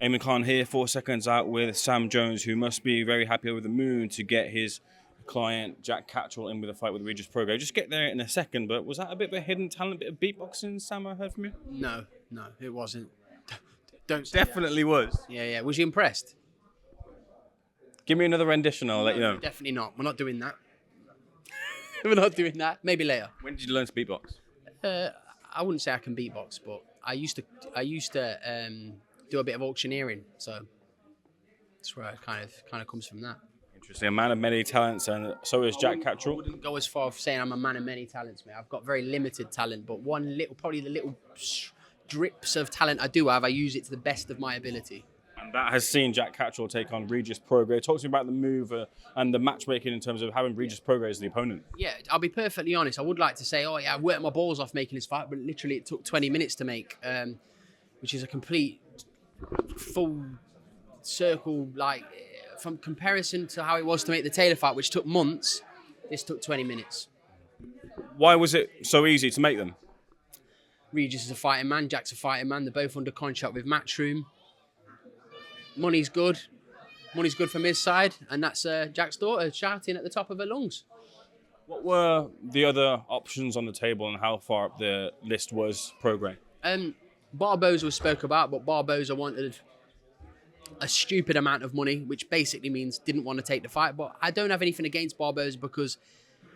Ayman Khan here, 4 seconds out with Sam Jones, who must be very happy over the moon to get his client Jack Catterall in with a fight with Regis Prograis. Just get there in a second, but was that a bit of a hidden talent, a bit of beatboxing, Sam, I heard from you? No, it wasn't. Don't say Definitely was. Yeah. Was you impressed? Give me another rendition, I'll let you know. Definitely not. We're not doing that. We're not doing that. Maybe later. When did you learn to beatbox? I wouldn't say I can beatbox, but I used to do a bit of auctioneering, so that's where it kind of comes from that. Interesting. A man of many talents, and so is Jack Catterall. I wouldn't go as far as saying I'm a man of many talents, mate. I've got very limited talent, but probably the little drips of talent I do have, I use it to the best of my ability. And that has seen Jack Catterall take on Regis Prograis. Talk to me about the move and the matchmaking in terms of having Regis Prograis as the opponent. Yeah, I'll be perfectly honest. I would like to say, I worked my balls off making this fight, but literally it took 20 minutes to make, which is a complete full circle, like from comparison to how it was to make the Taylor fight, which took months. This took 20 minutes. Why was it so easy to make them? Regis is a fighting man, Jack's a fighting man. They're both under contract with Matchroom. Money's good from his side, and that's Jack's daughter shouting at the top of her lungs. What were the other options on the table, and how far up the list was Prograis? Barboza was spoke about, but Barboza wanted a stupid amount of money, which basically means didn't want to take the fight. But I don't have anything against Barboza because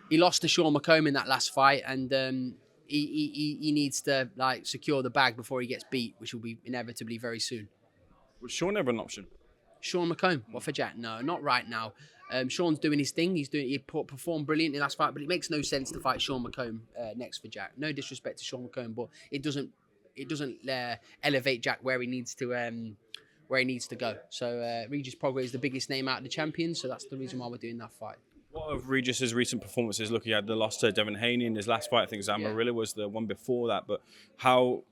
he lost to Sean McComb in that last fight, and he needs to secure the bag before he gets beat, which will be inevitably very soon. Was Sean ever an option? Sean McComb? What for Jack? No, not right now. Sean's doing his thing. He performed brilliant in the last fight, but it makes no sense to fight Sean McComb next for Jack. No disrespect to Sean McComb, but it doesn't elevate Jack where he needs to go. So Regis Prograis is the biggest name out of the champions, so that's the reason why we're doing that fight. What of Regis's recent performances? Look, he had the loss to Devin Haney in his last fight. I think Zamarilla was the one before that. But how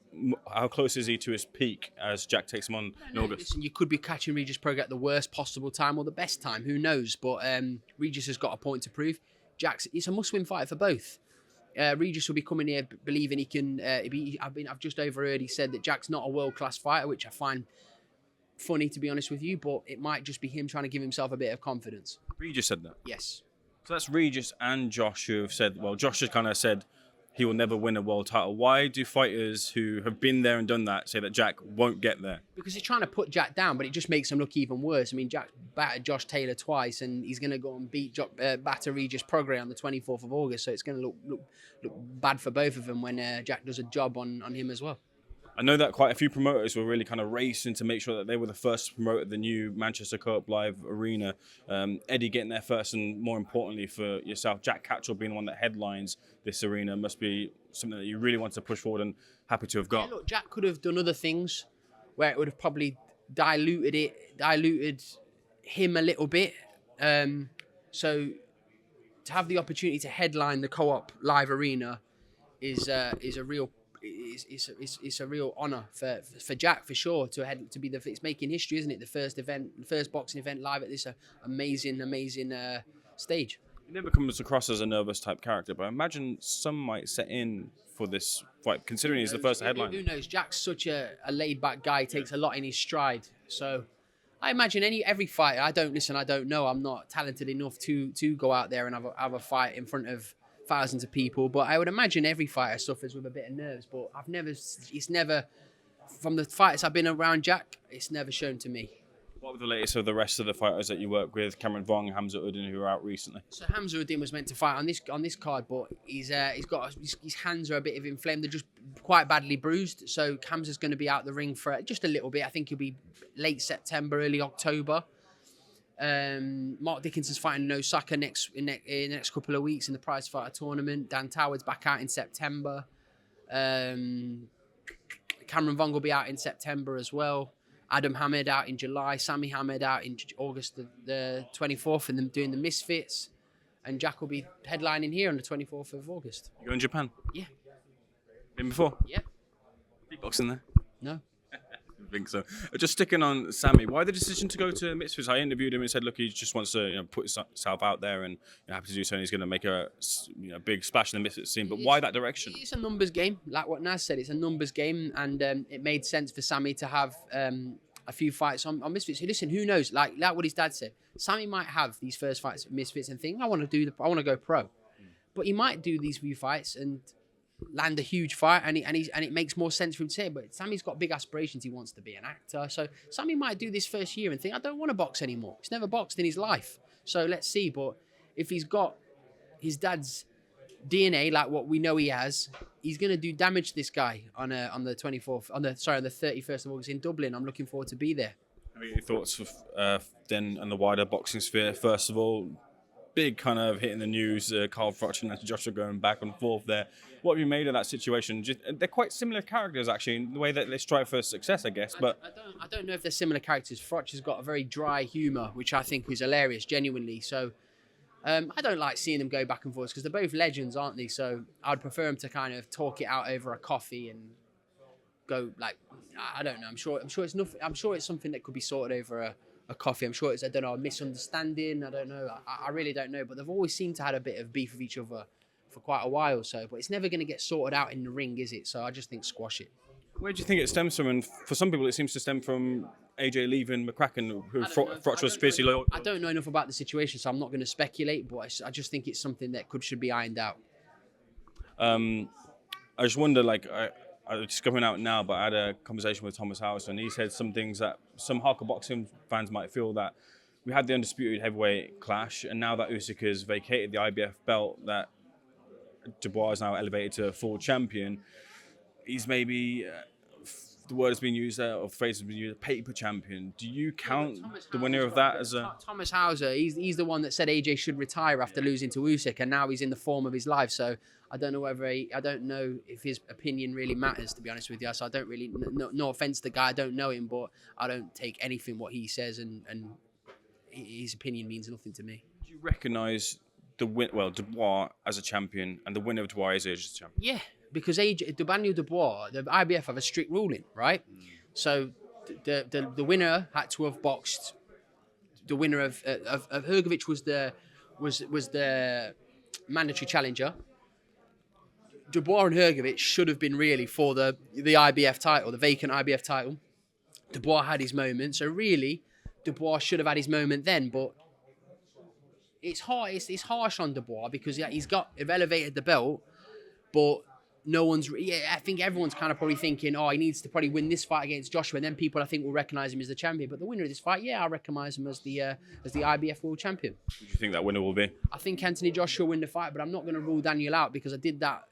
close is he to his peak as Jack takes him on in August? Listen, you could be catching Regis Prograis at the worst possible time or the best time. Who knows? But Regis has got a point to prove. It's a must-win fight for both. Regis will be coming here believing he can. I've just overheard he said that Jack's not a world-class fighter, which I find funny, to be honest with you. But it might just be him trying to give himself a bit of confidence. Regis said that? Yes. So that's Regis and Josh who have said, well, Josh has kind of said he will never win a world title. Why do fighters who have been there and done that say that Jack won't get there? Because he's trying to put Jack down, but it just makes him look even worse. I mean, Jack battered Josh Taylor twice, and he's going to go and batter Regis Prograis on the 24th of August, so it's going to look bad for both of them when Jack does a job on him as well. I know that quite a few promoters were really kind of racing to make sure that they were the first to promote the new Manchester Co-op Live Arena. Eddie getting there first, and more importantly for yourself, Jack Catterall being the one that headlines this arena must be something that you really want to push forward and happy to have got. Yeah, look, Jack could have done other things where it would have probably diluted him a little bit. So to have the opportunity to headline the Co-op Live Arena is a real. It's a real honour for Jack, for sure, to be it's making history, isn't it? The first boxing event live at this amazing stage. He never comes across as a nervous type character, but I imagine some might set in for this fight, considering he's the first headline. Who knows? Jack's such a laid back guy. He takes a lot in his stride. So I imagine every fighter. I don't know. I'm not talented enough to go out there and have a fight in front of thousands of people, but I would imagine every fighter suffers with a bit of nerves, but it's never from the fighters I've been around Jack, it's never shown to me. What were the latest of the rest of the fighters that you work with? Cameron Vong, Hamza Udin, who were out recently. So Hamza Udin was meant to fight on this card, but his hands are a bit inflamed. They're just quite badly bruised. So Hamza's going to be out the ring for just a little bit. I think he'll be late September, early October. Mark Dickinson's fighting in Osaka in the next couple of weeks in the prize fighter tournament. Dan Toward's back out in September. Cameron Vong will be out in September as well. Adam Hamed out in July. Sammy Hamed out in August the 24th, and them doing the Misfits. And Jack will be headlining here on the 24th of August. You going to Japan? Yeah. Been before? Yeah. Beatboxing there? No. I think so. Just sticking on Sammy, why the decision to go to Misfits? I interviewed him and said, look, he just wants to put himself out there and happy to do so, and he's going to make a big splash in the Misfits scene. But why that direction? It's a numbers game, like what Naz said. It's a numbers game, and it made sense for Sammy to have a few fights on Misfits. Listen, who knows? Like what his dad said, Sammy might have these first fights with Misfits and think, I want to go pro, but he might do these few fights and land a huge fight, and it makes more sense for him to say. But Sammy's got big aspirations. He wants to be an actor, so Sammy might do this first year and think, I don't want to box anymore. He's never boxed in his life, so let's see. But if he's got his dad's DNA, like what we know he has, he's going to do damage to this guy on the 31st of August in Dublin. I'm looking forward to be there. Have you any thoughts of then and the wider boxing sphere? First of all, big kind of hitting the news, Carl Froch and Joshua going back and forth there. What have you made of that situation? They're quite similar characters, actually, in the way that they strive for success, I guess. But I don't know if they're similar characters. Froch has got a very dry humour, which I think was hilarious, genuinely. So I don't like seeing them go back and forth because they're both legends, aren't they? So I'd prefer them to kind of talk it out over a coffee and go like, I don't know. I'm sure it's nothing. I'm sure it's something that could be sorted over a coffee. I'm sure it's, I don't know, a misunderstanding. I don't know. I really don't know. But they've always seemed to have a bit of beef with each other for quite a while. So, but it's never going to get sorted out in the ring, is it? So I just think squash it. Where do you think it stems from? And for some people, it seems to stem from AJ leaving McCracken, who Froch was fiercely loyal. I don't know enough about the situation, so I'm not going to speculate. But I just think it's something that should be ironed out. I just wonder, like, it's coming out now, but I had a conversation with Thomas House, and he said some things that some hardcore boxing fans might feel that we had the undisputed heavyweight clash, and now that Usyk has vacated the IBF belt, that Dubois is now elevated to full champion. He's maybe, the word has been used, or the phrase has been used, paper champion. Do you count the winner of that as a... Thomas Hauser, he's the one that said AJ should retire after losing to Usyk, and now he's in the form of his life. So I don't know I don't know if his opinion really matters, to be honest with you. So I don't really, no offense to the guy, I don't know him, but I don't take anything what he says, and his opinion means nothing to me. Do you recognise Dubois as a champion, and the winner of Dubois is AJ as a champion? Yeah, because Daniel Dubois, the IBF have a strict ruling, right? So the winner had to have boxed. The winner of Hrgovic was the mandatory challenger. Dubois and Hrgovic should have been really for the IBF title, the vacant IBF title. Dubois had his moment, so really Dubois should have had his moment then, but it's hard. It's harsh on Dubois because he's elevated the belt, but no one's. Yeah, I think everyone's kind of probably thinking, he needs to probably win this fight against Joshua, and then people I think will recognise him as the champion. But the winner of this fight, I recognise him as the IBF world champion. Who do you think that winner will be? I think Anthony Joshua will win the fight, but I'm not going to rule Daniel out because I did that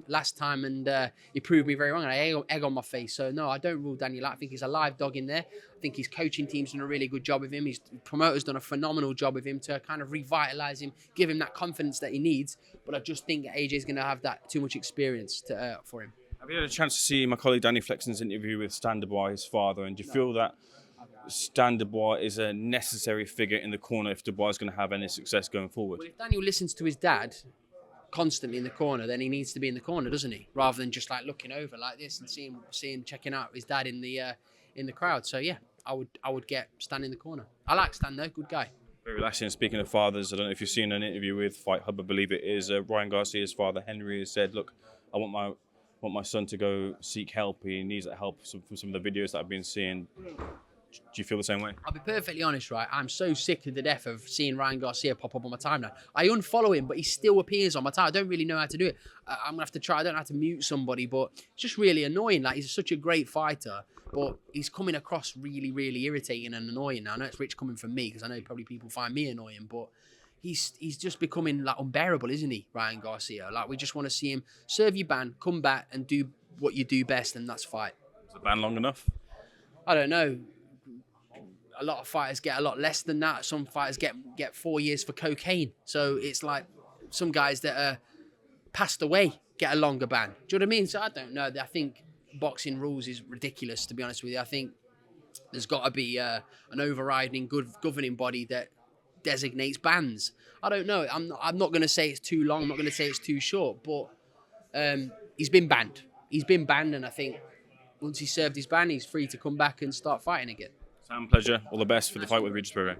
last time and he proved me very wrong and I had egg on my face. So no, I don't rule Daniel out. I think he's a live dog in there. I think his coaching team's done a really good job with him. His promoter's done a phenomenal job with him to kind of revitalise him, give him that confidence that he needs. But I just think AJ's going to have that too much experience for him. Have you had a chance to see my colleague Danny Flexen's interview with Stan Dubois, his father, and do you feel that Stan Dubois is a necessary figure in the corner if Dubois is going to have any success going forward? Well, if Daniel listens to his dad constantly in the corner, then he needs to be in the corner, doesn't he? Rather than just like looking over like this and seeing checking out his dad in the crowd. So yeah, I would get Stan in the corner. I like Stan though, good guy. Very relaxing. Speaking of fathers, I don't know if you've seen an interview with Fight Hub, I believe it is. Ryan Garcia's father Henry has said, "Look, I want my son to go seek help. He needs that help from some of the videos that I've been seeing." Do you feel the same way? I'll be perfectly honest, right? I'm so sick to the death of seeing Ryan Garcia pop up on my timeline. I unfollow him, but he still appears on my timeline. I don't really know how to do it. I'm going to have to try. I don't know how to mute somebody, but it's just really annoying. Like, he's such a great fighter, but he's coming across really, really irritating and annoying. Now, I know it's rich coming from me, because I know probably people find me annoying, but he's just becoming, like, unbearable, isn't he, Ryan Garcia? Like, we just want to see him serve your ban, come back and do what you do best, and that's fight. Is the ban long enough? I don't know. A lot of fighters get a lot less than that. Some fighters get 4 years for cocaine. So it's like some guys that are passed away get a longer ban. Do you know what I mean? So I don't know. I think boxing rules is ridiculous, to be honest with you. I think there's got to be an overriding good governing body that designates bans. I don't know. I'm not going to say it's too long. I'm not going to say it's too short. But he's been banned. He's been banned, and I think once he's served his ban, he's free to come back and start fighting again. Sam, pleasure. All the best for the fight with Regis Prograis.